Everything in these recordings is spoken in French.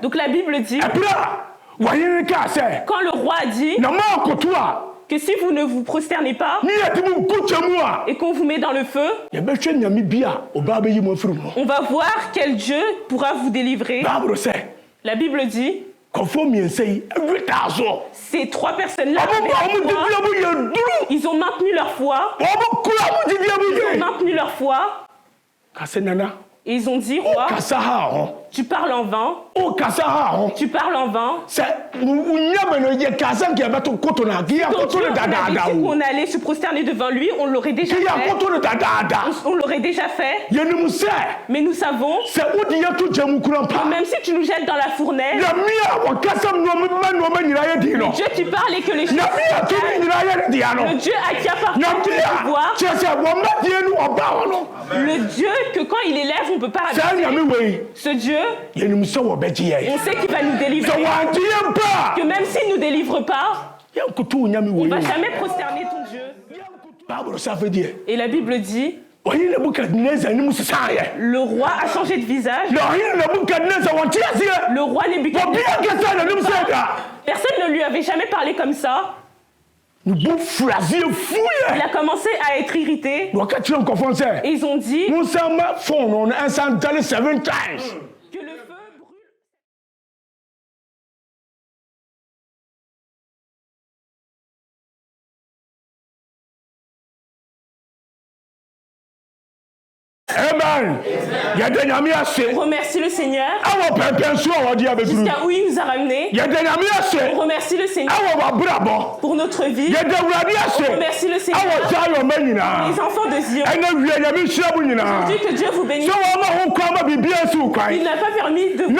Donc la Bible dit, quand le roi a dit que si vous ne vous prosternez pas et qu'on vous met dans le feu, on va voir quel Dieu pourra vous délivrer. La Bible dit, ces trois personnes-là, ils ont maintenu leur foi. Ils ont maintenu leur foi. Et ils ont dit, roi, tu parles en vain. Tu parles en vain. On allait se prosterner devant lui, on l'aurait déjà fait. On l'aurait déjà fait. Mais nous savons que même si tu nous jettes dans la fournaise, le Dieu qui parle et que les choses le Dieu à qui appartient tout le pouvoir, le Dieu que quand il élève, on ne peut pas abaisser. Ce Dieu, on sait qu'il va nous délivrer. Que même s'il ne nous délivre pas, on ne va jamais prosterner ton Dieu. Et la Bible dit, le roi a changé de visage. Le roi Nebuchadnezzar, personne ne lui avait jamais parlé comme ça. Il a commencé à être irrité. Et ils ont dit que le feu brûle. Amen. On remercie le Seigneur. Jusqu'à où il nous a ramenés. On remercie le Seigneur pour notre vie. On remercie le Seigneur pour les enfants de Zion. Aujourd'hui que Dieu vous bénisse. Il n'a pas permis de vous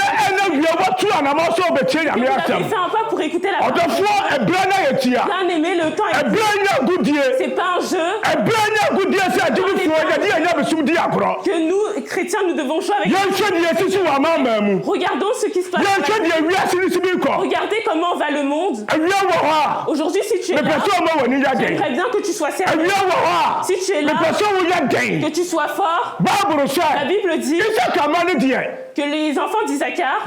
il a fait un pas pour écouter la parole. Bien aimé, le temps est c'est pas un jeu que nous, chrétiens, nous devons jouer avec. Regardons ce qui se passe. Regardez comment va le monde. Aujourd'hui, si tu es là, j'aimerais bien que tu sois sérieux. Si tu es là, que tu sois fort. La Bible dit que les enfants d'Isaacar,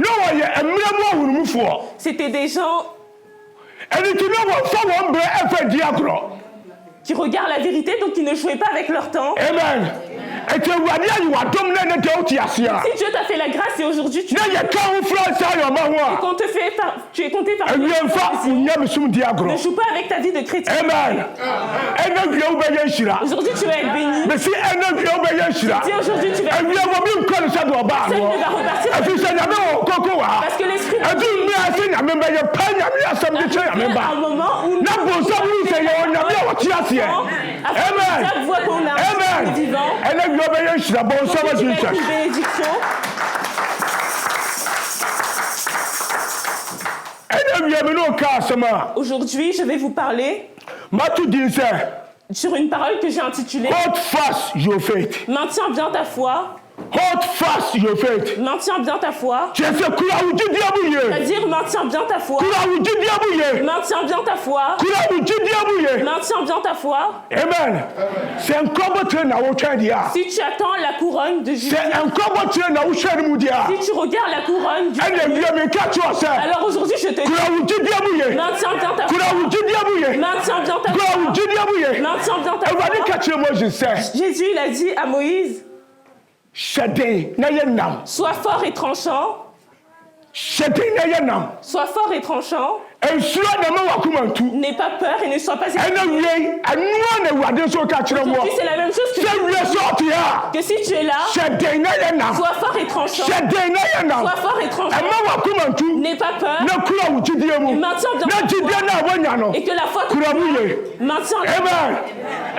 c'était des gens qui regardent la vérité, donc qui ne jouaient pas avec leur temps. Amen. Si Dieu t'a fait la grâce et aujourd'hui tu es compté par Dieu, ne joue pas avec ta vie de chrétien. Amen. Aujourd'hui tu vas être béni. Dis aujourd'hui tu vas être béni. Personne ne va repartir. Parce que l'esprit de Dieu à un moment où nous chaque voix qu'on a est vivant. Une bénédiction. Aujourd'hui, je vais vous parler sur une parole que j'ai intitulée Maintiens bien ta foi. Hold fast your faith. Maintiens bien ta foi. C'est-à-dire maintiens bien ta foi. Maintiens bien ta foi. Maintiens bien ta foi. Amen. C'est un si tu attends la couronne de justice. Si tu regardes la couronne du alors aujourd'hui je te dis maintiens bien ta foi. Maintiens bien ta foi. Maintiens bien ta foi. Jésus il a dit à Moïse, sois fort et tranchant. Sois fort et tranchant. N'aie pas peur et ne sois pas effrayé. Aujourd'hui, c'est la même chose que si tu es là, sois fort et tranchant. Sois fort et tranchant. N'aie pas peur. Et maintiens bien ta foi. Et que la foi maintiens la foi.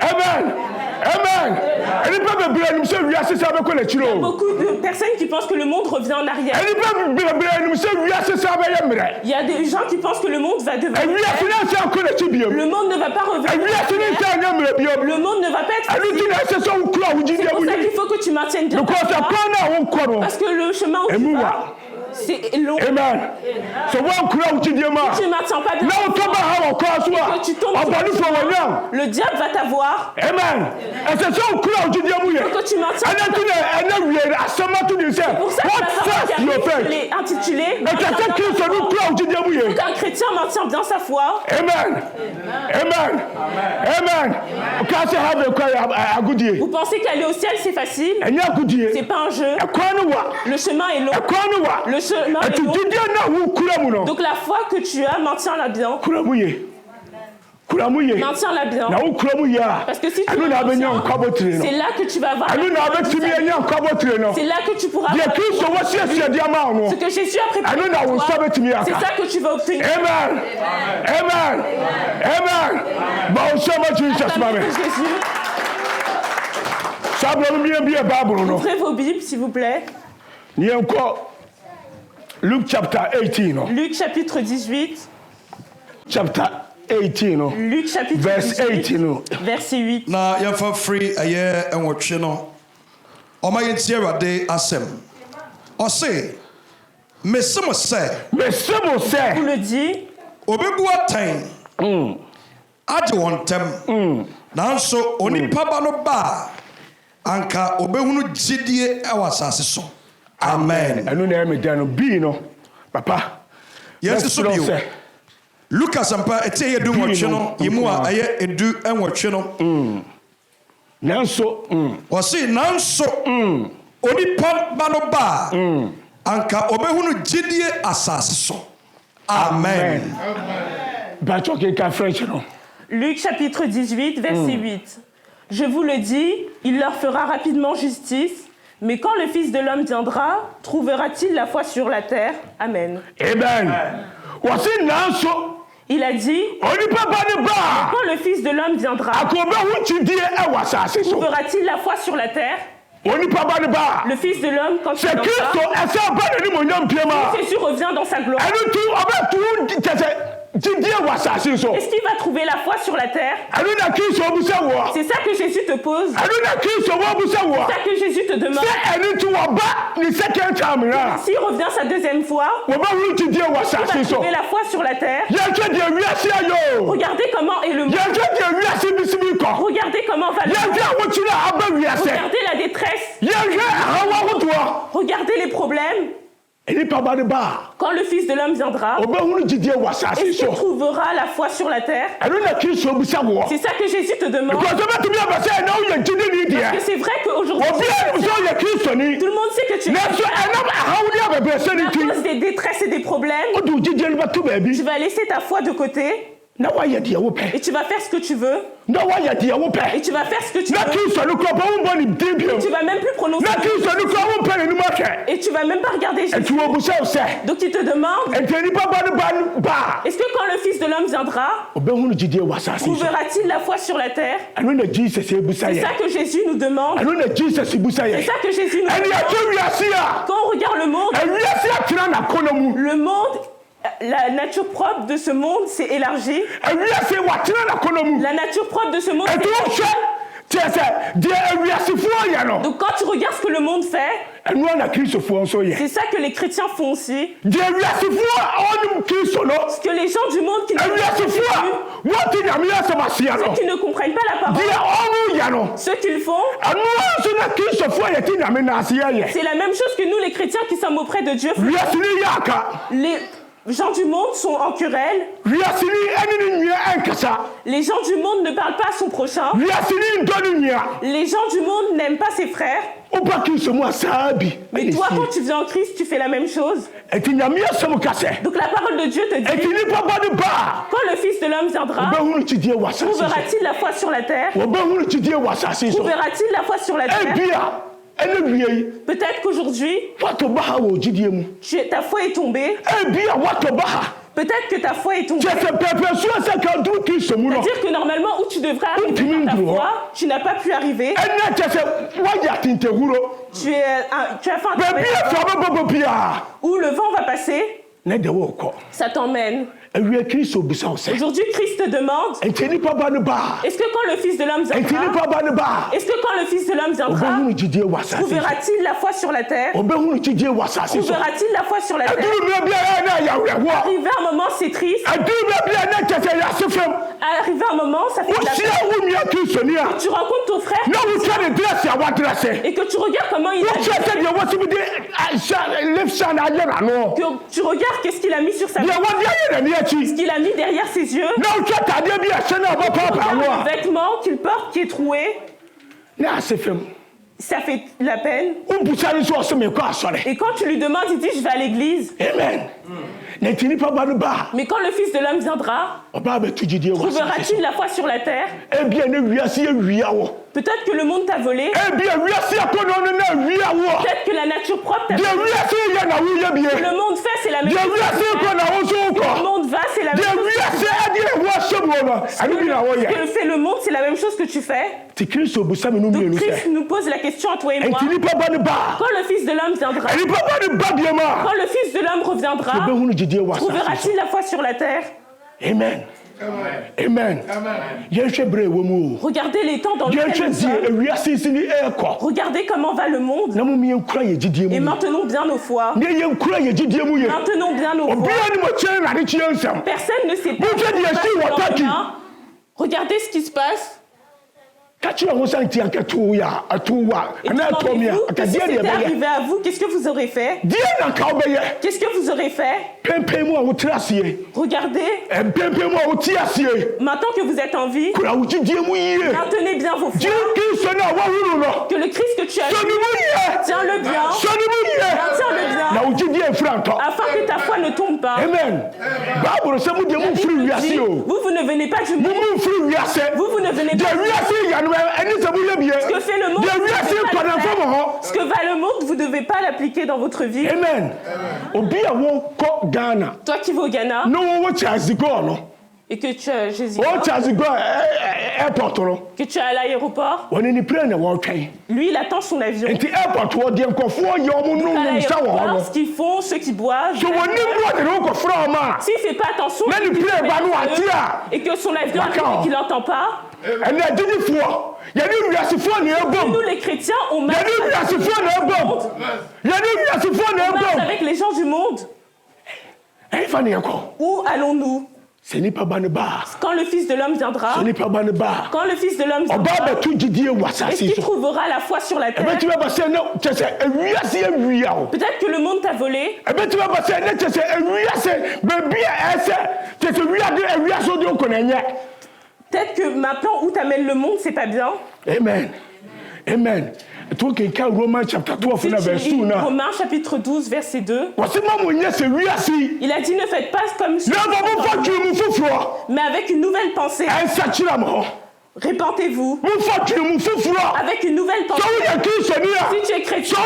Amen. Amen. Il y a beaucoup de personnes qui pensent que le monde revient en arrière. Il y a des gens qui pensent que le monde va devenir. Le monde ne va pas revenir. Le monde ne va pas être. C'est pour ça qu'il faut que tu maintiennes bien ta foi. Parce que le chemin où tu vas, C'est long. Amen. So one kura uti diema. Tu ne maintiens pas bien. Là on tombe à hawa kwa swa. Que tu tombes sur le diable va t'avoir. Amen. Et c'est ça kura uti diemu ye. Que tu maintiens. C'est pour ça que la est intitulée. Qu'un chrétien maintient bien sa foi. Amen. Amen. Amen. Vous pensez qu'aller au ciel c'est facile? C'est pas un jeu. Le chemin est long. Le chemin est long. Donc la foi que tu as, maintiens-la bien. Maintiens-la bien. Parce que si tu la maintiens, c'est là que tu vas avoir. C'est là que tu pourras avoir. Ce que Jésus a préparé pour toi, c'est ça que tu vas obtenir. Amen. Amen. Amen. Bon, ça va, Jésus. Ouvrez vos Bibles, s'il vous plaît. Luke chapter 18. Luc chapitre 18. Chapter 18. Luc chapitre 18. Verse 18. Verset 8. Na yafa free aye enwotwe no. Oma yentie Awurade asem. Ose mesemo se. Vous le dit. Obebu atan. Ade wontem. Nanso onipa ba no ba. Anka obehunu gidie awasase so. Amen. Anu na me dan bi no. Papa. Yes so bi. Lucas ampa etie yedu nwotwe no yimu a aye edu enwotwe no. Nanso Wasi nanso onipa ba no ba. Anka obehunu gidie asase so. Amen. Bacho ke ka French no. Luc chapitre 18 verset 8. Je vous le dis, il leur fera rapidement justice, mais quand le Fils de l'homme viendra, trouvera-t-il la foi sur la terre? Amen. Amen. Wasi nanso. Il a dit, quand le Fils de l'homme viendra, trouvera-t-il la foi sur la terre? Le Fils de l'homme, quand il viendra, Jésus revient dans sa gloire. Est-ce qu'il va trouver la foi sur la terre? C'est ça que Jésus te pose. C'est ça que Jésus te demande. S'il revient sa deuxième fois, il va trouver la foi sur la terre. Regardez comment est le monde. Regardez comment va le monde. Regardez la détresse. Regardez les problèmes. Quand le Fils de l'homme viendra, est-ce qu'il trouvera la foi sur la terre? C'est ça que Jésus te demande. Parce que c'est vrai qu'aujourd'hui, tout le monde sait que tu es à cause des détresses et des problèmes. Tu vas laisser ta foi de côté. Et tu vas faire ce que tu veux. Et tu vas faire ce que tu veux. Et tu vas même plus prononcer. Et tu vas même pas regarder Jésus. Donc tu te demandes, est-ce que quand le Fils de l'homme viendra, trouvera-t-il la foi sur la terre? C'est ça que Jésus nous demande. C'est ça que Jésus nous demande. Quand on regarde le monde, la nature propre de ce monde s'est élargie. La nature propre de ce monde s'est élargie. Donc quand tu regardes ce que le monde fait, c'est ça que les chrétiens font aussi. Ce que les gens du monde qui ceux qui ne comprennent pas la parole, ceux qui le font, c'est la même chose que nous les chrétiens qui sommes auprès de Dieu. Les gens du monde sont en querelle. Les gens du monde ne parlent pas à son prochain. Les gens du monde n'aiment pas ses frères. Mais toi, quand tu viens en Christ, tu fais la même chose. Donc la parole de Dieu te dit, quand le Fils de l'homme viendra, trouvera-t-il la foi sur la terre? Trouvera-t-il la foi sur la terre? Peut-être qu'aujourd'hui, ta foi est tombée. Peut-être que ta foi est tombée. C'est-à-dire que normalement, où tu devrais arriver dans ta foi, tu n'as pas pu arriver. Tu as fait un où le vent va passer. Ça t'emmène. Aujourd'hui, Christ te demande, est-ce que quand le Fils de l'homme viendra, trouvera-t-il la foi sur la terre? Trouvera-t-il la foi sur la terre? Arrivé à un moment, c'est triste. Arrivé à un moment, ça fait de la peine. Tu rencontres ton frère et que tu regardes comment il a que tu regardes qu'est-ce qu'il a mis sur sa tête, ce qu'il a mis derrière ses yeux, le vêtement qu'il porte qui est troué. Ça fait de la peine. Et quand tu lui demandes, il dit je vais à l'église. Amen. Mais quand le Fils de l'homme viendra, trouvera-t-il la foi sur la terre? Peut-être que le monde t'a volé. Peut-être que la nature propre t'a volé. Le monde fait, c'est la même chose. Le monde va, c'est la même chose. Ce que fait le monde, c'est la même chose que tu fais. Donc Christ nous pose la question à toi et moi. Quand le Fils de l'homme viendra, quand le Fils de l'homme reviendra, trouvera-t-il la foi sur la terre? Amen. Amen. Regardez les temps dans lesquels nous sommes. Regardez comment va le monde. Et maintenons bien nos foi. Maintenons bien nos foi. Personne ne sait pas. Regardez ce qui se passe. Et demandez-vous que si c'était arrivé à vous, qu'est-ce que vous aurez fait? Qu'est-ce que vous aurez fait? Regardez. Maintenant que vous êtes en vie, maintenez bien vos foi. Que le Christ que tu as vu, tiens-le bien. Tiens-le bien. Afin que ta foi ne tombe pas. Amen. Vous ne venez pas du monde. Vous ne venez pas du monde. Ce que fait le monde, ce que va le monde, vous ne devez pas l'appliquer dans votre vie. Amen. Toi qui vas au Ghana et que tu as Jésus, que tu es à l'aéroport, lui il attend son avion. À l'aéroport, ce qu'ils font, ceux qui boivent, s'il ne fait pas attention et que son avion arrive et qu'il n'entend pas, nous les chrétiens, on marche avec les gens du monde. Où allons-nous? Quand le Fils de l'homme viendra, quand le Fils de l'homme viendra, est-ce qu'il trouvera la foi sur la terre? Peut-être que le monde t'a volé. Peut-être que maintenant où t'amènes le monde, c'est pas bien. Amen. Amen. Romains chapitre 12, verset 2. Il a dit ne faites pas comme ça, mais avec une nouvelle pensée. Répentez-vous avec une nouvelle pensée. Si tu es chrétien,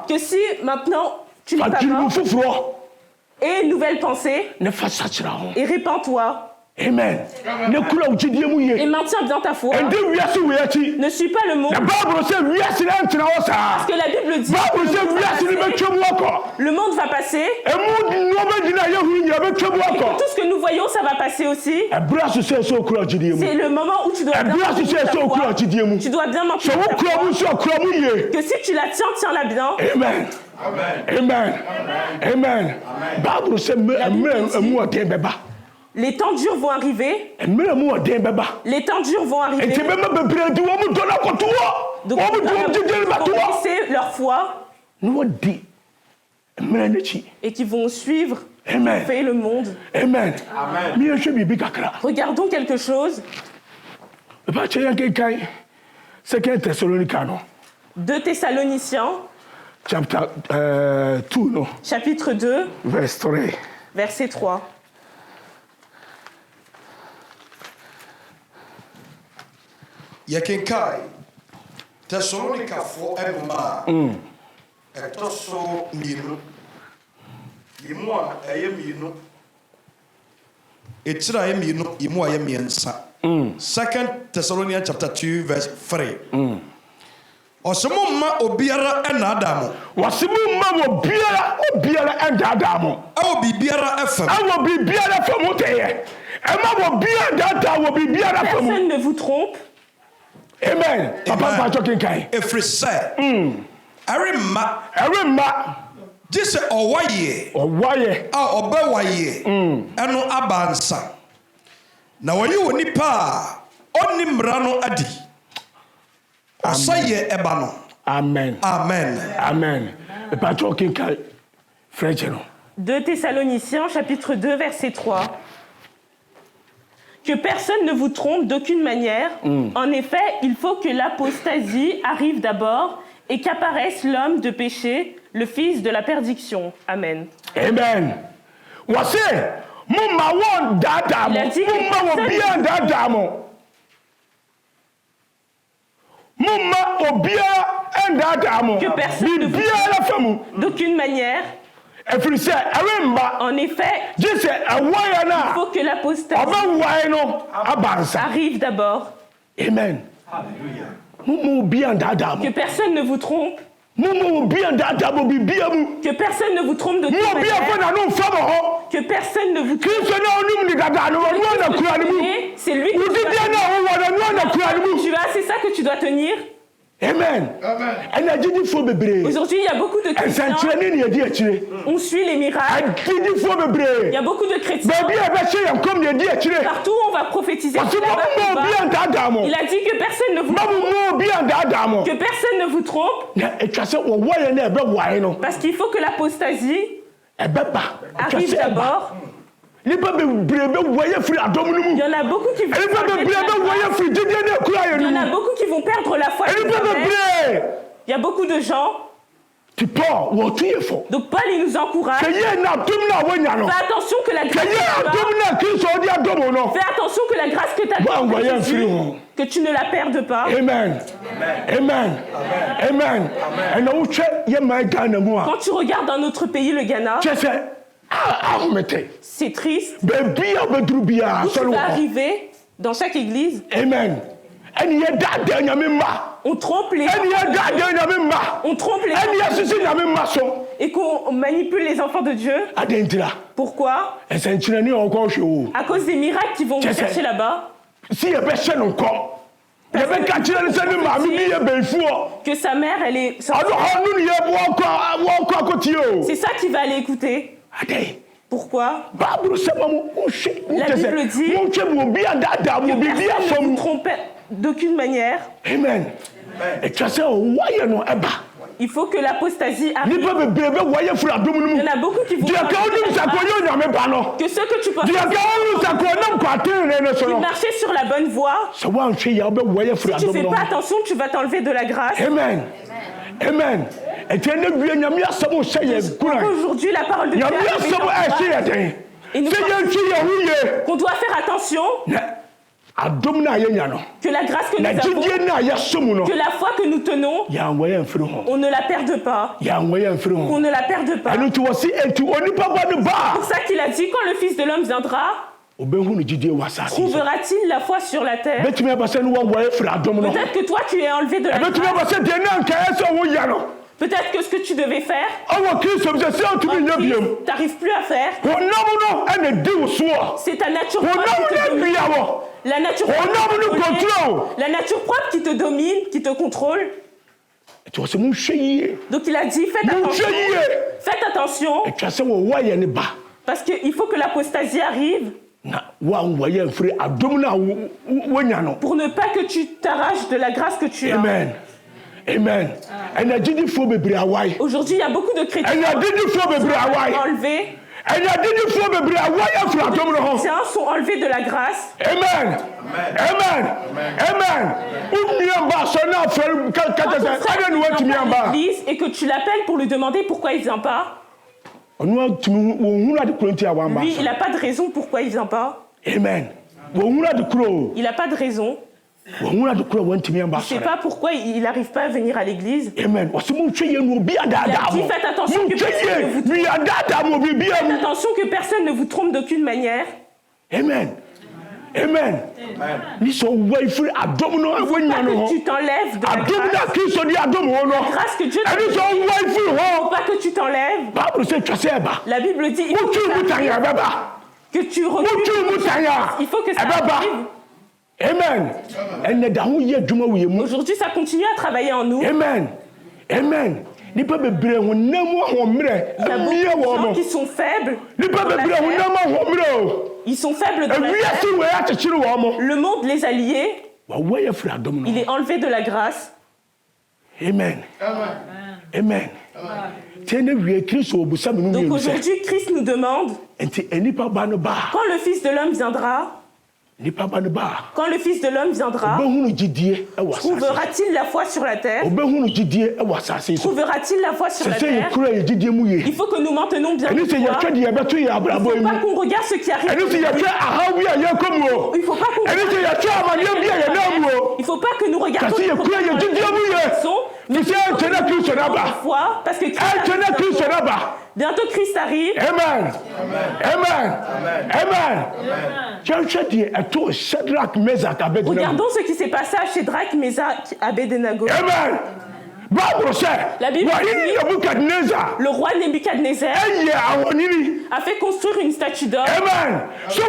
que si maintenant tu n'es pas mort, et une nouvelle pensée, et répands-toi. Amen. Et maintiens bien ta foi. Ne suis pas le monde. Parce que la Bible dit le monde va passer. Et que tout ce que nous voyons, ça va passer aussi. C'est le moment où tu dois bien maintenir ta foi. Tu dois bien maintenir ta foi. Que si tu la tiens, tiens-la bien. Amen. Amen. Amen. Les temps durs vont arriver. Les temps durs vont arriver. Donc, ils vont laisser leur foi. Et qui vont suivre fait le monde. Amen. Regardons quelque chose. 2 Thessaloniciens. Chapitre 2. Verset 3. Yɛkenkae Tesalonikafoɔ ɛnoma ɛtɔ so mmienu yimu a ɛyɛ mmienu ɛkyerɛ a ɛyɛ mmienu yimu a ɛyɛ mmiɛnsa. 2 Thessalonians chapter 2 verse 3. Osumuma obiara enadamu. Wasimuma obiara endadamu. Awo bibiara efem. Awo bibiara femuteye. Ema obiara dada wo bibiara femu. Personne ne vous trompe. Amen. Papa Pacho Kinkai. Efrise. Erima. Jise owaye. A obewaye. Eno abansa. Na wayi woni pa onni mrano adi. Osaye ebano. Amen. Amen. Pacho Kinkai. Frère. 2 Thessaloniciens chapitre 2 verset 3. Que personne ne vous trompe d'aucune manière. En effet, il faut que l'apostasie arrive d'abord et qu'apparaisse l'homme de péché, le fils de la perdition. Amen. Amen. Wase, mumma won dadamo. Il a dit que mumma wo bien dadamo. Mumma obia endadamo. Que personne ne vous trompe d'aucune manière. En effet, il faut que l'apostasie arrive d'abord. Amen. Que personne ne vous trompe. Que personne ne vous trompe de toute manière. Que personne ne vous trompe. C'est lui que tu as, c'est ça que tu dois tenir. Amen. Aujourd'hui, il y a beaucoup de chrétiens. On suit les miracles. Il y a beaucoup de chrétiens. Partout où on va prophétiser. Il a dit que personne ne vous trompe. Que personne ne vous trompe. Parce qu'il faut que l'apostasie arrive d'abord. Il y en a beaucoup qui vont perdre la foi. Il y a beaucoup de gens. Donc Paul il nous encourage. Fais attention que la grâce que tu as que tu ne la perdes pas. Amen. Quand tu regardes dans notre pays, le Ghana, c'est triste. Tout va arriver dans chaque église. Amen. On trompe les enfants. On trompe les enfants. Et qu'on manipule les enfants de Dieu. Pourquoi? À cause des miracles qui vont vous chercher là-bas. Que sa mère, elle est... C'est ça qui va aller écouter. Pourquoi? La Bible dit que personne ne vous trompe d'aucune manière. Amen. Il faut que l'apostasie arrive. Il y en a beaucoup qui vont que ceux que tu penses qui marchaient sur la bonne voie, si tu ne fais pas attention, tu vas t'enlever de la grâce. Amen. Aujourd'hui, la parole de Dieu qu'on doit faire attention. Que la grâce que nous avons, que la foi que nous tenons, on ne la perde pas. On ne la perde pas. C'est pour ça qu'il a dit, quand le Fils de l'homme viendra, trouvera-t-il la foi sur la terre? Peut-être que toi tu es enlevé de la grâce. Peut-être que ce que tu devais faire, tu n'arrives plus à faire. C'est ta nature propre. La nature propre qui te domine, qui te contrôle. Donc il a dit, faites attention. Parce qu'il faut que l'apostasie arrive. Pour ne pas que tu t'arraches de la grâce que tu as. Amen. Aujourd'hui, il y a beaucoup de chrétiens enlevés. Les chrétiens sont enlevés de la grâce. Amen. L'église et que tu l'appelles pour lui demander pourquoi il ne vient pas. Lui, il n'a pas de raison pourquoi il ne vient pas. Amen. Il n'a pas de raison. Je ne sais pas pourquoi il n'arrive pas à venir à l'église. Amen. Il a dit, faites attention que personne ne vous trompe d'aucune manière. Amen. Amen. Ni so wifri adom no awanya no. Tu t'enlèves de la grâce. grâce que Dieu te donne. Pas que tu t'enlèves. La Bible dit que tu recules. Il faut que ça arrive. Amen. Aujourd'hui, ça continue à travailler en nous. Amen. Amen. Il y a beaucoup de gens qui sont faibles. Ils sont faibles de la terre. Le monde les a liés. Il est enlevé de la grâce. Amen. Amen. Donc aujourd'hui, Christ nous demande, quand le Fils de l'homme viendra, trouvera-t-il la foi sur la terre? Trouvera-t-il la foi sur la terre? Il faut que nous maintenons bien le foi. Il ne faut pas qu'on regarde ce qui arrive. Il ne faut pas qu'on regarde. Il ne faut pas que nous regardions ce foi, parce que bientôt Christ arrive. Amen. Amen. Amen. Regardons ce qui s'est passé à Shadrach, Meshach, Abednego. Amen. La Bible dit, le roi Nebuchadnezzar a fait construire une statue d'or. Amen. Ceux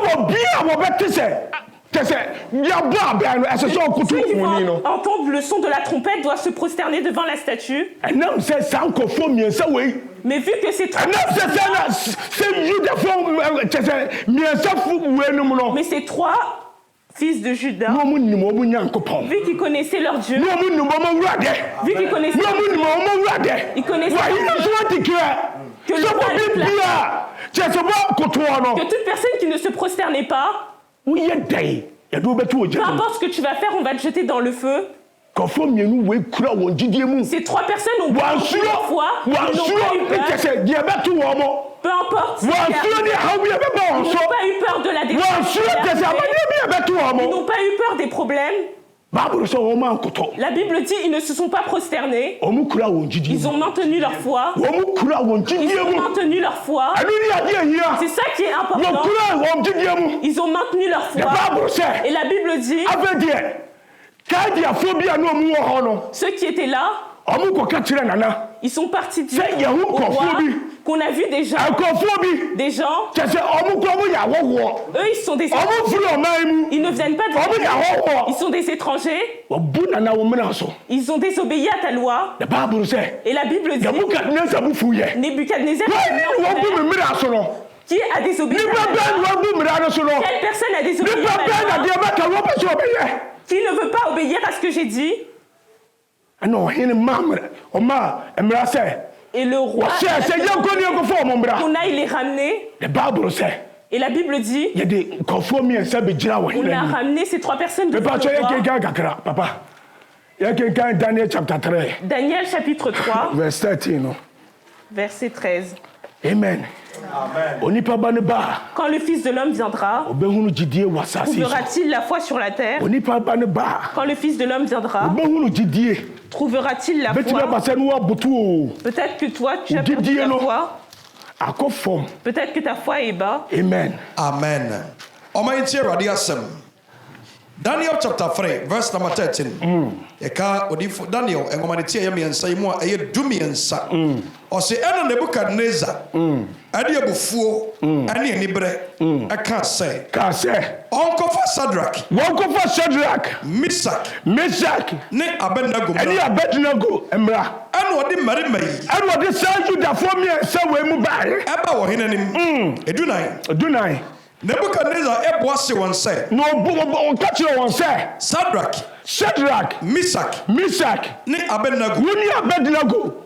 qui vont entendre le son de la trompette doivent se prosterner devant la statue. Mais vu que c'est mais ces trois fils de Judas, vu qu'ils connaissaient leur Dieu, vu qu'ils connaissaient leur Dieu, ils connaissaient que toute personne qui ne se prosternait pas, peu importe ce que tu vas faire, on va te jeter dans le feu. Ces trois personnes ont pas eu leur foi, ils n'ont pas eu peur. Peu importe. Ils n'ont pas eu peur de la défaite. Ils n'ont pas eu peur des problèmes. La Bible dit ils ne se sont pas prosternés. Ils ont maintenu leur foi. Ils ont maintenu leur foi. C'est ça qui est important. Ils ont maintenu leur foi. Et la Bible dit ceux qui étaient là, ils sont partis dire au roi qu'on a vu des gens. Eux, ils sont des étrangers. Ils ne viennent pas de ils sont des étrangers. Ils ont désobéi à ta loi. Et la Bible dit Nebuchadnezzar qui a désobéi à ta loi? Quelle personne a désobéi à ta loi? Qui ne veut pas obéir à ce que j'ai dit? Et le roi, qu'on aille les ramener. Et la Bible dit, on a ramené ces trois personnes devant le roi. Papa, il y a quelqu'un, Daniel chapitre 3. Daniel chapitre 3, verset 13. verset 13. Amen. Quand le Fils de l'homme viendra, trouvera-t-il la foi sur la terre? Quand le Fils de l'homme viendra, trouvera-t-il la foi? Peut-être que toi, tu as perdu ta foi. Peut-être que ta foi est bas. Amen. Amen. Daniel chapter 3, verse number 13. Eka odifo Daniel engomanetie ya miensa imu a eye du miensa. Ose ena Nebuchadnezzar ade abufuo ane anibre eka se. Onkofa Shadrach, Meshach, ne Abednego. Emra. Anu odi marima yi. Anu odi sanju da fo miensa we mu bae. Eba wo henanim. Edunan. Nebuchadnezzar eboase won say. No catch you won say. Shadrach, Meshach, ne Abednego.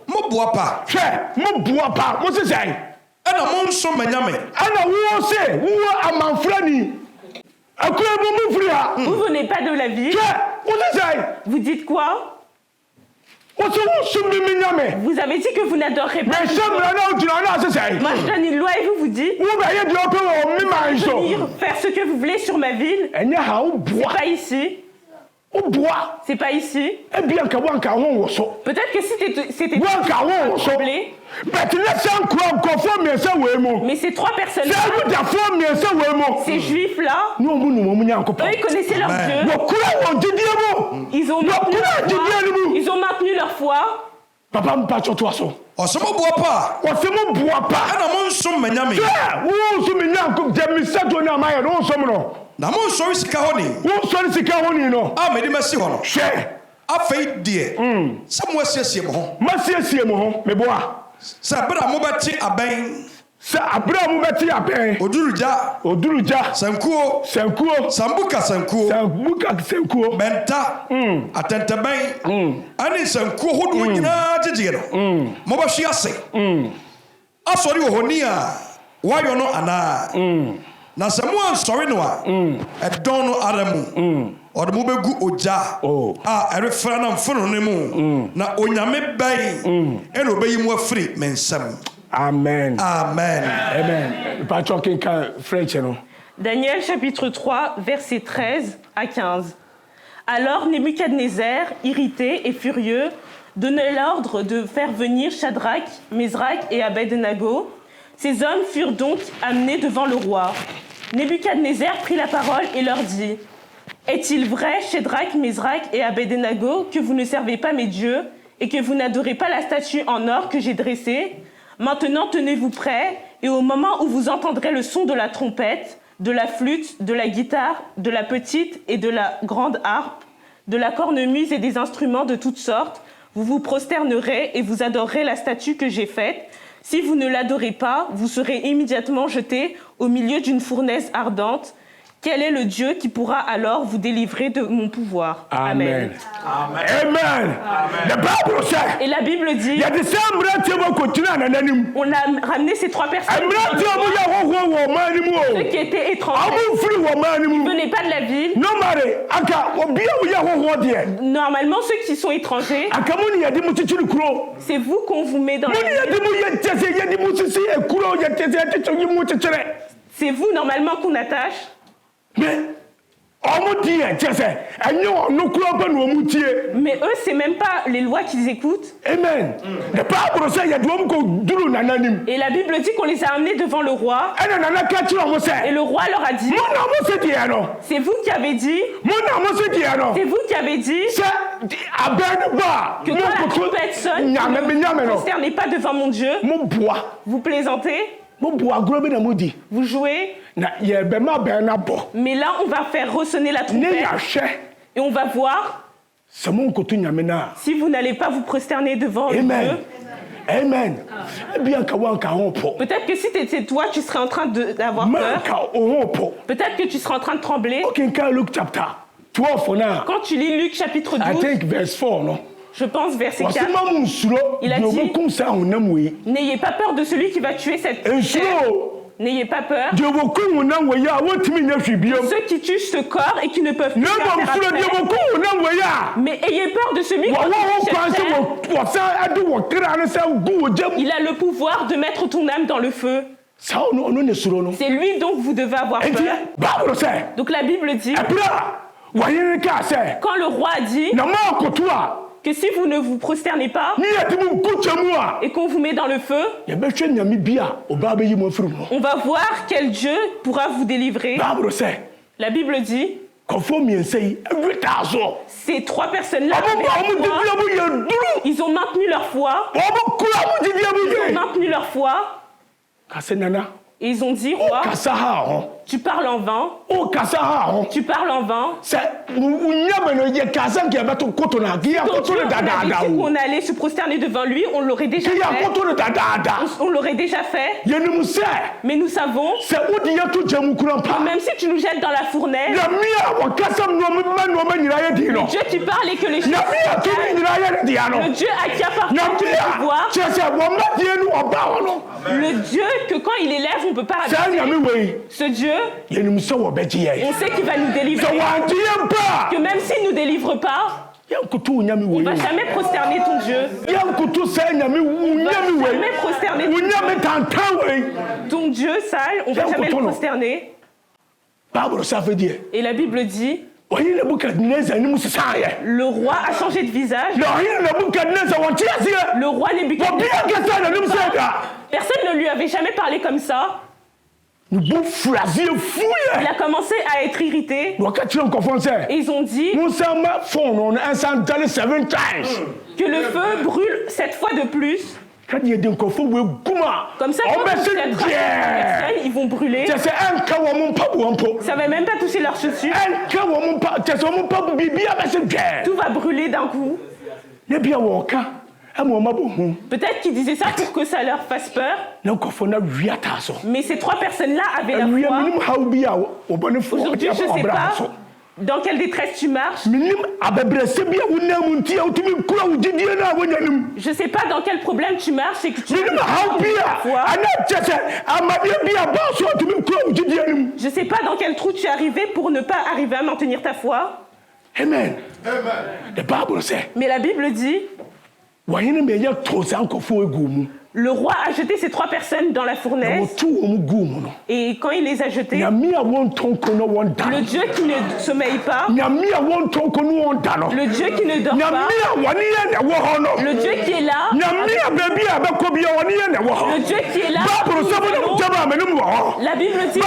Mo boapa. Mo se say. Ana mo nso manyame. Ana wo se, wo amanfrani. Vous venez pas de la ville. Vous dites quoi? Vous avez dit que vous n'adorez pas. Majdan loi et vous dites venir faire ce que vous voulez sur ma ville. C'est pas ici. C'est pas ici. Peut-être que si c'était troublé. Mais ces 3 personnes-là, ces juifs-là, eux, ils connaissaient leur Dieu. Ils ont maintenu leur foi. Papa me passe toi so. Osemo boa pa. Ana mo nsom manyame. Wo nsom nyam ko jemi sato na ma ya no nsom no. Na mo nsom sika honi. Wo nsom sika honi no. A me di masi ho no. Hwe. Afei die. Samu asiesie mo ho. Masiesie mo ho me boa. Sa bra mo beti aben. Sa abra mo beti aben. Oduruja. Sankuo. Sambuka sankuo. Benta. Atentaben. Ani sankuo hodo nyina jeje no. Mo ba hwe ase. Asori wo honi a wayo no ana. Na samu ansori no a edon no aramu. Odo begu oja erefra na mfono ne mu na onyame ban eno obeyi mu afri mensam. Amen. French, non? Daniel chapitre 3 verset 13 à 15. Alors Nebuchadnezzar, irrité et furieux, donna l'ordre de faire venir Shadrach, Mésrac et Abed-Nego. Ces hommes furent donc amenés devant le roi. Nebuchadnezzar prit la parole et leur dit: Est-il vrai, Shadrach, Mésrac et Abed-Nego, que vous ne servez pas mes dieux et que vous n'adorez pas la statue en or que j'ai dressée? Maintenant, tenez-vous prêts, et au moment où vous entendrez le son de la trompette, de la flûte, de la guitare, de la petite et de la grande harpe, de la cornemuse et des instruments de toutes sortes, vous vous prosternerez et vous adorerez la statue que j'ai faite. Si vous ne l'adorez pas, vous serez immédiatement jetés au milieu d'une fournaise ardente. Quel est le Dieu qui pourra alors vous délivrer de mon pouvoir? Amen. Et la Bible dit, on a ramené ces 3 personnes, ceux qui étaient étrangers, qui ne venaient pas de la ville. Normalement, ceux qui sont étrangers, c'est vous qu'on vous met dans la ville. C'est vous normalement qu'on attache. Mais eux, c'est même pas les lois qu'ils écoutent. Amen. Et la Bible dit qu'on les a amenés devant le roi. Et le roi leur a dit, c'est vous qui avez dit, que quand la trompette sonne, ne prosternez pas devant mon Dieu. Vous plaisantez? Vous jouez? Mais là, on va faire ressonner la trompette. Et on va voir si vous n'allez pas vous prosterner devant Dieu. Amen. Peut-être que si c'était toi, tu serais en train d'avoir peur. Peut-être que tu serais en train de trembler. Quand tu lis Luc chapitre 12, je pense verset 4, il a dit, n'ayez pas peur de celui qui va tuer cette chair. N'ayez pas peur. Ceux qui tuent ce corps et qui ne peuvent plus faire affaire. Mais ayez peur de celui qui il a le pouvoir de mettre ton âme dans le feu. C'est lui dont vous devez avoir peur. Donc la Bible dit, quand le roi a dit que si vous ne vous prosternez pas et qu'on vous met dans le feu, on va voir quel Dieu pourra vous délivrer. La Bible dit, ces 3 personnes-là, ils ont maintenu leur foi. Et ils ont dit, roi, tu parles en vain. Tu parles en vain. On allait se prosterner devant lui, on l'aurait déjà fait. On l'aurait déjà fait. Mais nous savons que même si tu nous jettes dans la fournaise, le Dieu qui parle et que les choses le Dieu à qui appartient le pouvoir, le Dieu que quand il élève, on ne peut pas abaisser. Ce Dieu, on sait qu'il va nous délivrer. Que même s'il ne nous délivre pas, on ne va jamais prosterner ton Dieu. On ne va jamais prosterner ton Dieu sale. On ne va jamais le prosterner. Et la Bible dit, Le roi a changé de visage. Le roi Nebuchadnezzar, personne ne lui avait jamais parlé comme ça. Il a commencé à être irrité. Et ils ont dit que le feu brûle 7 fois de plus. Comme ça, ils vont brûler. Ça ne va même pas toucher leurs chaussures. Tout va brûler d'un coup. Peut-être qu'ils disaient ça pour que ça leur fasse peur. Mais ces 3 personnes-là avaient la foi. Aujourd'hui, je ne sais pas dans quelle détresse tu marches. Je ne sais pas dans quel problème tu marches et que tu as la foi. Je ne sais pas dans quel trou tu es arrivé pour ne pas arriver à maintenir ta foi. Amen. Mais la Bible dit le roi a jeté ces 3 personnes dans la fournaise. Et quand il les a jetés, le Dieu qui ne sommeille pas, le Dieu qui ne dort pas, le Dieu qui est là, le Dieu qui est là, la Bible dit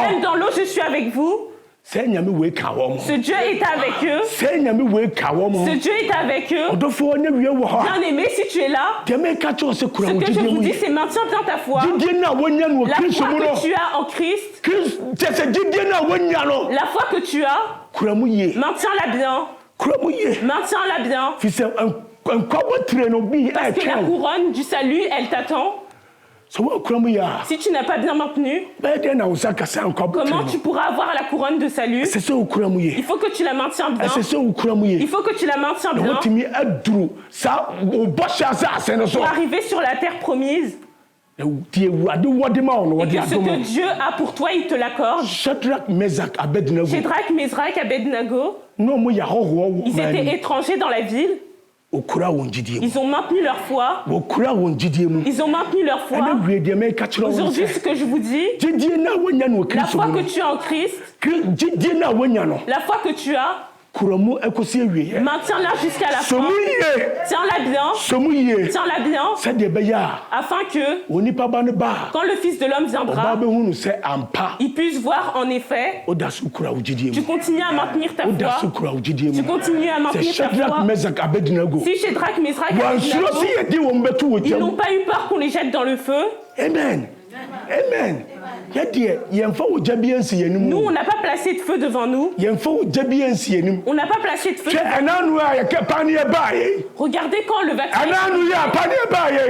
même dans l'eau je suis avec vous. Ce Dieu est avec eux. Ce Dieu est avec eux. Bien-aimé, si tu es là, ce que je vous dis, c'est maintiens bien ta foi. La foi que tu as en Christ, la foi que tu as, maintiens-la bien. Maintiens-la bien. Parce que la couronne du salut, elle t'attend. Si tu n'as pas bien maintenu, comment tu pourras avoir la couronne de salut? Il faut que tu la maintiens bien. Il faut que tu la maintiens bien pour arriver sur la terre promise. Et que ce que Dieu a pour toi, il te l'accorde. Shadrach, Mesach, Abednego, ils étaient étrangers dans la ville. Ils ont maintenu leur foi. Ils ont maintenu leur foi. Aujourd'hui, ce que je vous dis, la foi que tu as en Christ, la foi que tu as, maintiens-la jusqu'à la fin. Tiens-la bien. Tiens-la bien. Afin que, quand le Fils de l'homme viendra, il puisse voir en effet, tu continues à maintenir ta foi. Tu continues à maintenir ta foi. Si Shadrach, Mesach, Abednego, ils n'ont pas eu peur qu'on les jette dans le feu. Amen. Amen. Nous, on n'a pas placé de feu devant nous. On n'a pas placé de feu devant nous. Regardez quand le vaccin est arrivé.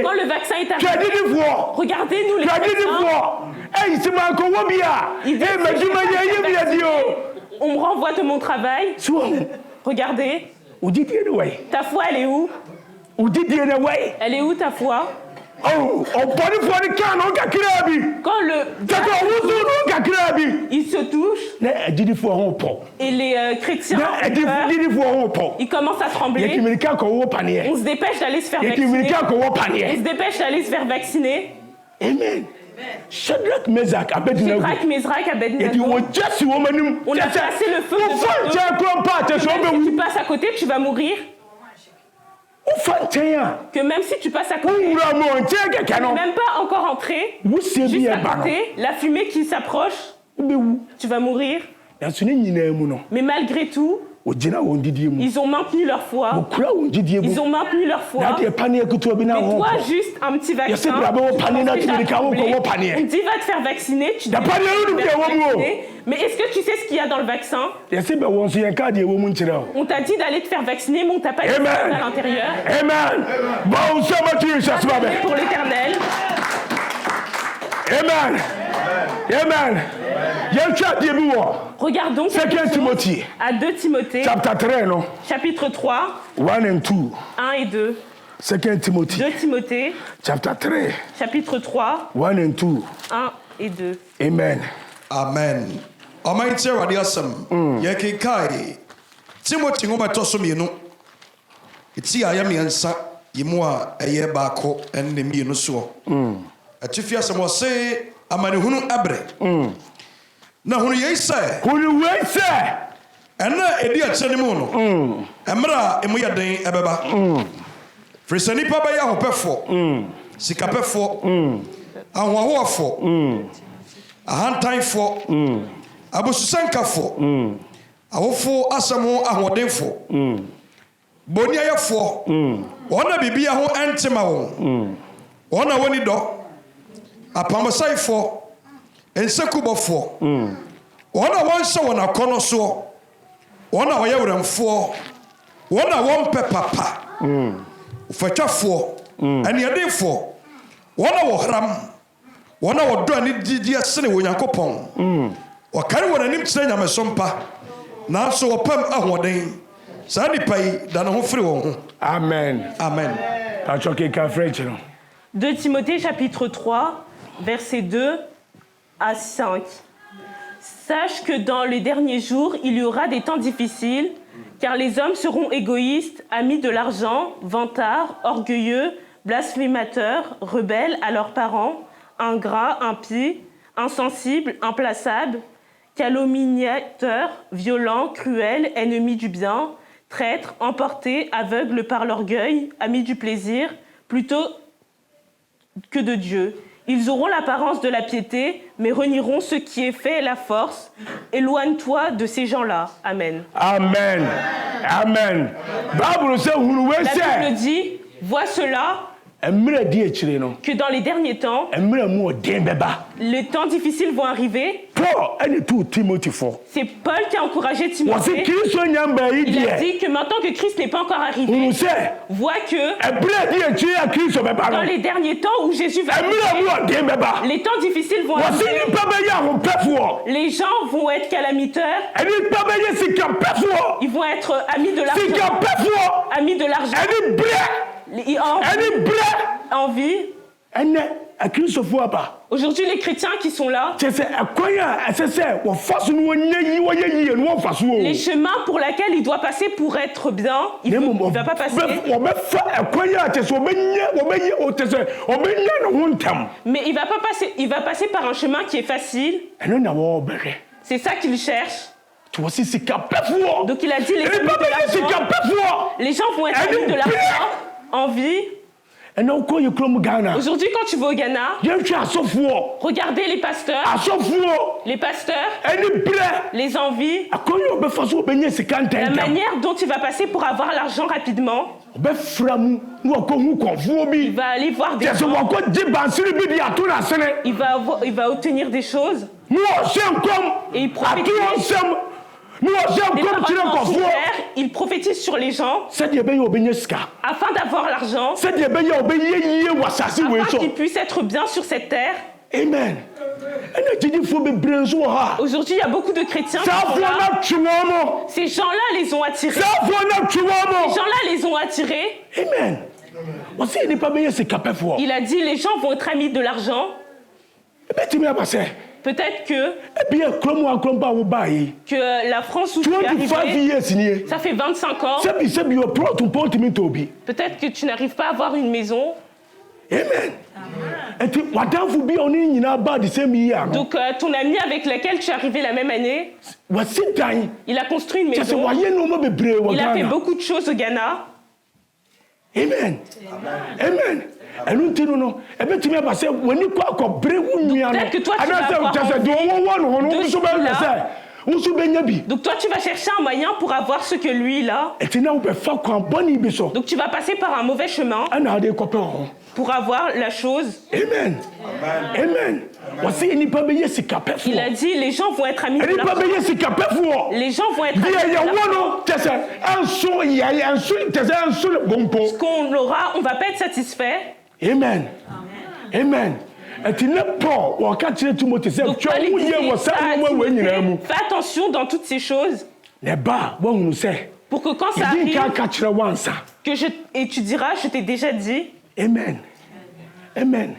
Quand le vaccin est arrivé. Regardez-nous les vaccins. On me renvoie de mon travail. Regardez. Ta foi, elle est où? Elle est où ta foi? Quand il se touche et les chrétiens ils commencent à trembler, on se dépêche d'aller se faire vacciner. Amen. Shadrach, Mesach, Abednego. On a placé le feu devant eux. Si tu passes à côté, tu vas mourir. Que même si tu passes à côté, tu n'es même pas encore entré, juste à côté, la fumée qui s'approche, tu vas mourir. Mais malgré tout, ils ont maintenu leur foi. Ils ont maintenu leur foi. Mais toi, juste un petit vaccin, on dit va te faire vacciner, tu dis mais est-ce que tu sais ce qu'il y a dans le vaccin? On t'a dit d'aller te faire vacciner, mais on t'a pas dit à l'intérieur. Amen. Pour l'Éternel. Amen. Amen. Regardons à 2 Timothée, chapitre 3, 1 et 2. 2 Timothée, chapitre 3, 1 et 2. Amen. Amen. Almighty Radiasam, Yakikai, Timothy Ngomatosumino, it's Yamiansa, Yimua, a year bako, and the Mino so. A Tifia was say, Amanihunu Abre. na hunu yei sɛ ɛna ɛdi akyɛ ne mu no ɛmmerɛ a ɛmu yɛ den ɛbɛba firi sɛ nnipa bɛyɛ ahopɛfoɔ sikapɛfoɔ ahoahoafoɔ ahantanfoɔ abosusankafoɔ awofo asɛm ho ahoɔdenfoɔ boniayɛfoɔ wɔn na biribia ho ɛntema wɔn wɔn na wɔni dɔ apamsaefoɔ nsekubɔfoɔ wɔn na wɔnhyɛ wɔn akɔnɔ soɔ wɔn na wɔyɛ werɛmfoɔ wɔn na wɔmpɛ papa fatwafoɔ aniɛdenfoɔ wɔn na wɔhram wɔn na wɔdɔ ani didiɛ sene wɔ Onyankopɔn wɔkare wɔn anim kyerɛ nyameso mpa nanso wɔpam ahoɔden saa nipa yi da ne ho firi wɔn ho. Amen. Amen. 2 Timothée chapitre 3 versets 2 à 5. Sache que dans les derniers jours, il y aura des temps difficiles, car les hommes seront égoïstes, amis de l'argent, vantards, orgueilleux, blasphémateurs, rebelles à leurs parents, ingrats, impies, insensibles, implaçables, calomniateurs, violents, cruels, ennemis du bien, traîtres, emportés, aveugles par l'orgueil, amis du plaisir, plutôt que de Dieu. Ils auront l'apparence de la piété, mais renieront ce qui est fait la force. Éloigne-toi de ces gens-là. Amen. Amen. Amen. La Bible dit, vois cela, que dans les derniers temps, les temps difficiles vont arriver. C'est Paul qui a encouragé Timothée. Il a dit que maintenant que Christ n'est pas encore arrivé, voit que dans les derniers temps où Jésus va arriver, les temps difficiles vont arriver. Les gens vont être calamiteurs. Ils vont être amis de l'argent. Amis de l'argent. Envie. Aujourd'hui, les chrétiens qui sont là, les chemins pour lesquels il doit passer pour être bien, il ne va pas passer. Mais il va passer par un chemin qui est facile. C'est ça qu'il cherche. Donc il a dit les amis de l'argent. Les gens vont être amis de l'argent, envie. Aujourd'hui, quand tu vas au Ghana, regardez les pasteurs, les envies, la manière dont tu vas passer pour avoir l'argent rapidement. Il va aller voir des gens. Il va obtenir des choses. Et il prophétise. Il prophétise sur les gens afin d'avoir l'argent, afin qu'ils puissent être bien sur cette terre. Amen. Aujourd'hui, il y a beaucoup de chrétiens qui sont là. Ces gens-là les ont attirés. Amen. Il a dit les gens vont être amis de l'argent. Peut-être que la France où tu es arrivé, ça fait 25 ans. Peut-être que tu n'arrives pas à avoir une maison. Amen. Donc ton ami avec lequel tu es arrivé la même année, il a construit une maison. Il a fait beaucoup de choses au Ghana. Amen. Amen. Donc peut-être que toi tu vas avoir donc toi tu vas chercher un moyen pour avoir ce que lui il a. Donc tu vas passer par un mauvais chemin pour avoir la chose. Amen. Amen. Il a dit les gens vont être amis de l'argent. Les gens vont être amis de l'argent. Ce qu'on aura, on ne va pas être satisfait. Amen. Amen. Donc, fais attention dans toutes ces choses. Pour que quand ça arrive, et tu diras, je t'ai déjà dit. Amen. Amen.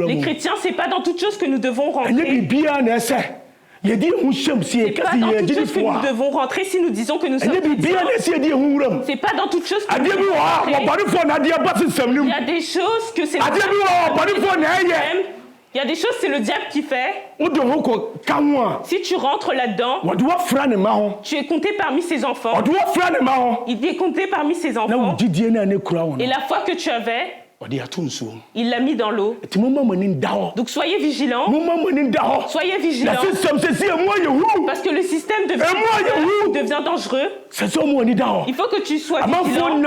Les chrétiens, c'est pas dans toutes choses que nous devons rentrer. C'est pas dans toutes choses que nous devons rentrer si nous disons que nous sommes chrétiens. C'est pas dans toutes choses que nous devons rentrer. Il y a des choses que c'est le Il y a des choses, c'est le diable qui fait. Si tu rentres là-dedans, tu es compté parmi ses enfants. Il est compté parmi ses enfants. Et la foi que tu avais, il l'a mis dans l'eau. Donc soyez vigilants. Soyez vigilants. Parce que le système devient dangereux. Il faut que tu sois vigilant.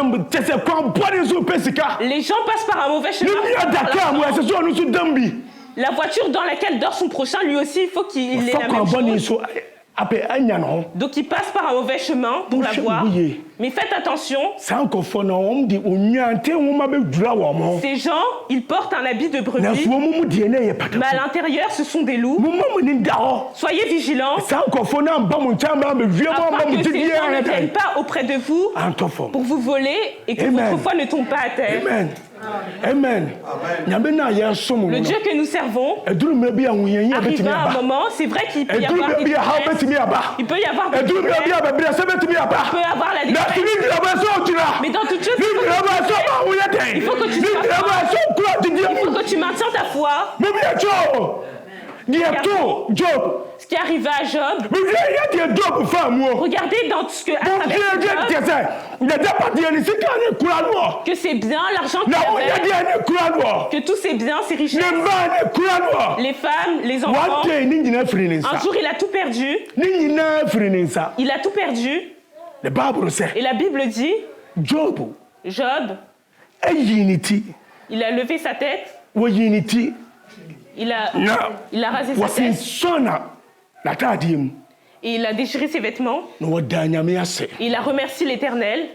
Les gens passent par un mauvais chemin. La voiture dans laquelle dort son prochain, lui aussi, il faut qu'il ait la même chose. Donc il passe par un mauvais chemin pour la voir. Mais faites attention. Ces gens, ils portent un habit de brebis. Mais à l'intérieur, ce sont des loups. Soyez vigilants. Afin que ces gens ne viennent pas auprès de vous pour vous voler et que votre foi ne tombe pas à terre. Amen. Le Dieu que nous servons arrive à un moment, c'est vrai qu'il peut y avoir des détresses, il peut y avoir des problèmes, il peut y avoir la détresse. Mais dans toute chose, il faut que tu sois fort. Il faut que tu maintiens ta foi. Ce qui arriva à Job. Regardez dans ce que a traversé Job. Que c'est bien l'argent qu'il avait. Que tous ces biens, ces richesses. Les femmes, les enfants. Un jour, il a tout perdu. Il a tout perdu. Et la Bible dit. Job. Il a levé sa tête. Il a rasé sa tête. Et il a déchiré ses vêtements. Et il a remercié l'Éternel.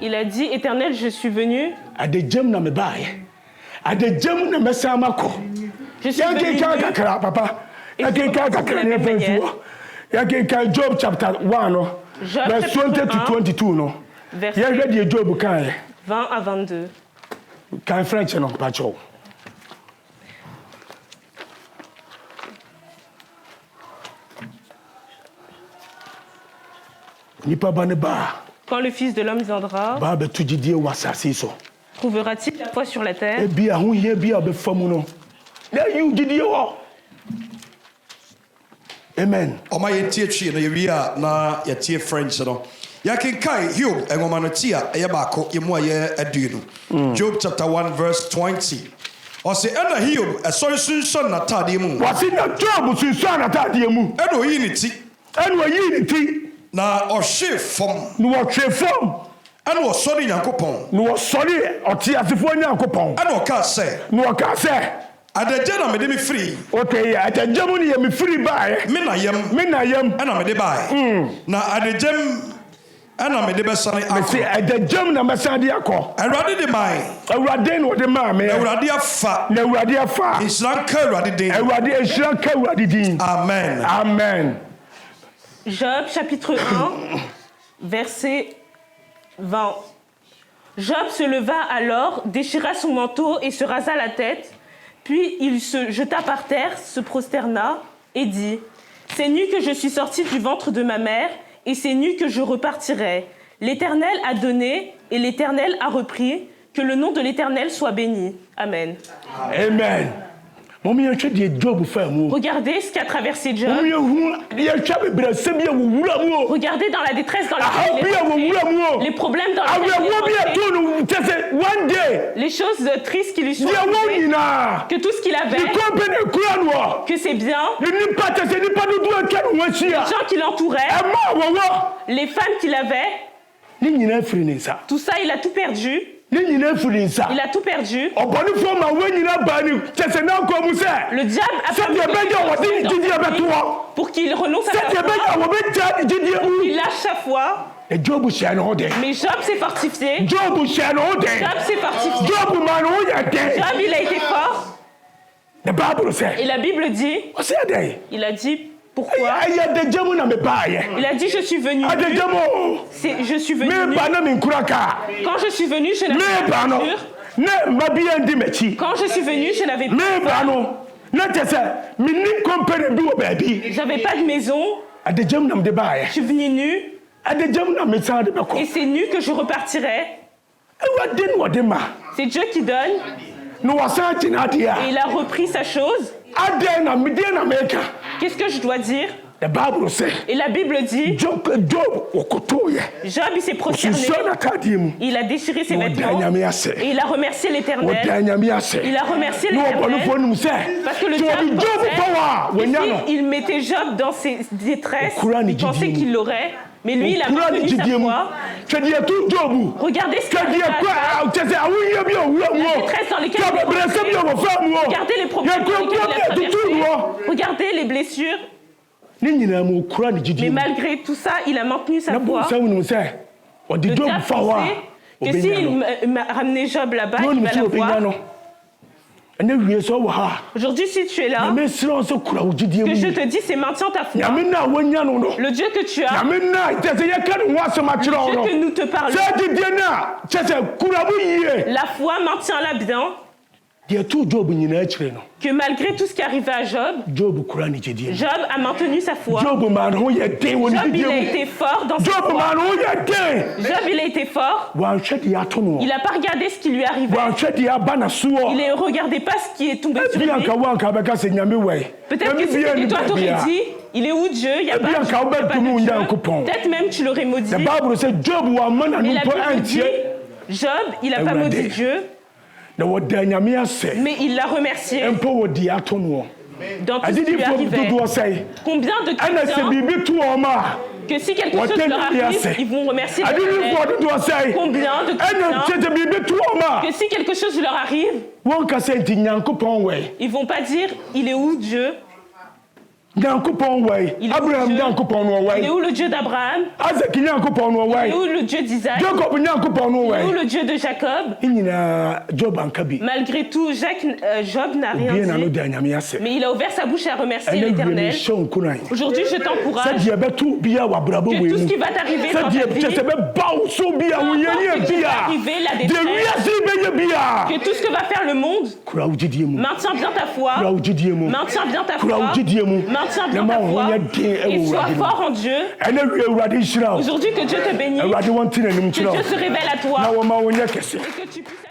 Il a dit, Éternel, je suis venu. Je suis venu. Job chapter 1, verse 20 to 22. Verset 20 à 22. Quand le Fils de l'homme viendra, trouvera-t-il la foi sur la terre? Amen. Job chapter 1 verse 20. Ose ena Hiob esori sunsun na tade mu. Eno yi ni ti. Na ohwe fom. Eno osori Nyankopon. Eno ka se. Adeje na mede me free. Okay, adeje mu ni ye me free bae. Me na yem. Ena mede bae. Na adejem ena mede be sane akọ. Me say adejem na me sane akọ. Awurade de mai. Awurade no de ma me. Awurade afa. Isran ka awurade din. Amen. Job chapitre 1 verset 20. Job se leva alors, déchira son manteau et se rasa la tête. Puis il se jeta par terre, se prosterna et dit: C'est nu que je suis sorti du ventre de ma mère, et c'est nu que je repartirai. L'Éternel a donné, et l'Éternel a repris. Que le nom de l'Éternel soit béni. Amen. Amen. Regardez ce qu'a traversé Job. Regardez dans la détresse dans laquelle il est rentré. Les problèmes dans lesquels il est rentré. Les choses tristes qui lui sont arrivées. Que tout ce qu'il avait, que c'est bien. Les gens qui l'entouraient, les femmes qu'il avait, tout ça, il a tout perdu. Il a tout perdu. Le diable a permis pour qu'il renonce à sa foi, pour qu'il lâche sa foi. Mais Job s'est fortifié. Job, il a été fort. Et la Bible dit, il a dit, pourquoi? Il a dit, je suis venu. Je suis venu. Quand je suis venu, je n'avais pas de voiture. Quand je suis venu, je n'avais pas j'avais pas de maison. Je suis venu nu. Et c'est nu que je repartirai. C'est Dieu qui donne. Et il a repris sa chose. Qu'est-ce que je dois dire? Et la Bible dit, Job il s'est prosterné, il a déchiré ses vêtements et il a remercié l'Éternel. Il a remercié l'Éternel parce que le diable pensait, il mettait Job dans ses détresses, il pensait qu'il l'aurait. Mais lui, il a maintenu sa foi. Regardez ce qu'il a fait. La détresse dans lesquelles il est rentré. Regardez les problèmes dans lesquels il a traversé. Regardez les blessures. Mais malgré tout ça, il a maintenu sa foi. Le diable pensait que s'il ramenait Job là-bas, il va l'avoir. Aujourd'hui, si tu es là, que je te dis, c'est maintiens ta foi. Le Dieu que tu as, le Dieu que nous te parlons, la foi, maintiens-la bien. Que malgré tout ce qui arrivait à Job, Job a maintenu sa foi. Job, il a été fort dans sa foi. Job, il a été fort. Il n'a pas regardé ce qui lui arrivait. Il ne regardait pas ce qui est tombé sur lui. Peut-être que toi, tu aurais dit, il est où Dieu? Il n'y a pas de Dieu. Peut-être même tu l'aurais maudit. Mais la Bible dit, Job, il n'a pas maudit Dieu. Mais il l'a remercié dans tout ce qui lui arrivait. Combien de chrétiens que si quelque chose leur arrive, ils vont remercier l'Éternel. Combien de chrétiens que si quelque chose leur arrive, ils ne vont pas dire il est où Dieu? Il est où le Dieu d'Abraham? Il est où le Dieu d'Isaac? Il est où le Dieu de Jacob? Malgré tout, Job n'a rien dit. Mais il a ouvert sa bouche à remercier l'Éternel. Aujourd'hui, je t'encourage que tout ce qui va t'arriver dans ta vie, que qui va arriver, la détresse, que tout ce que va faire le monde, maintiens bien ta foi, maintiens bien ta foi, maintiens bien ta foi et sois fort en Dieu. Aujourd'hui, que Dieu te bénisse, que Dieu se révèle à toi et que tu puisses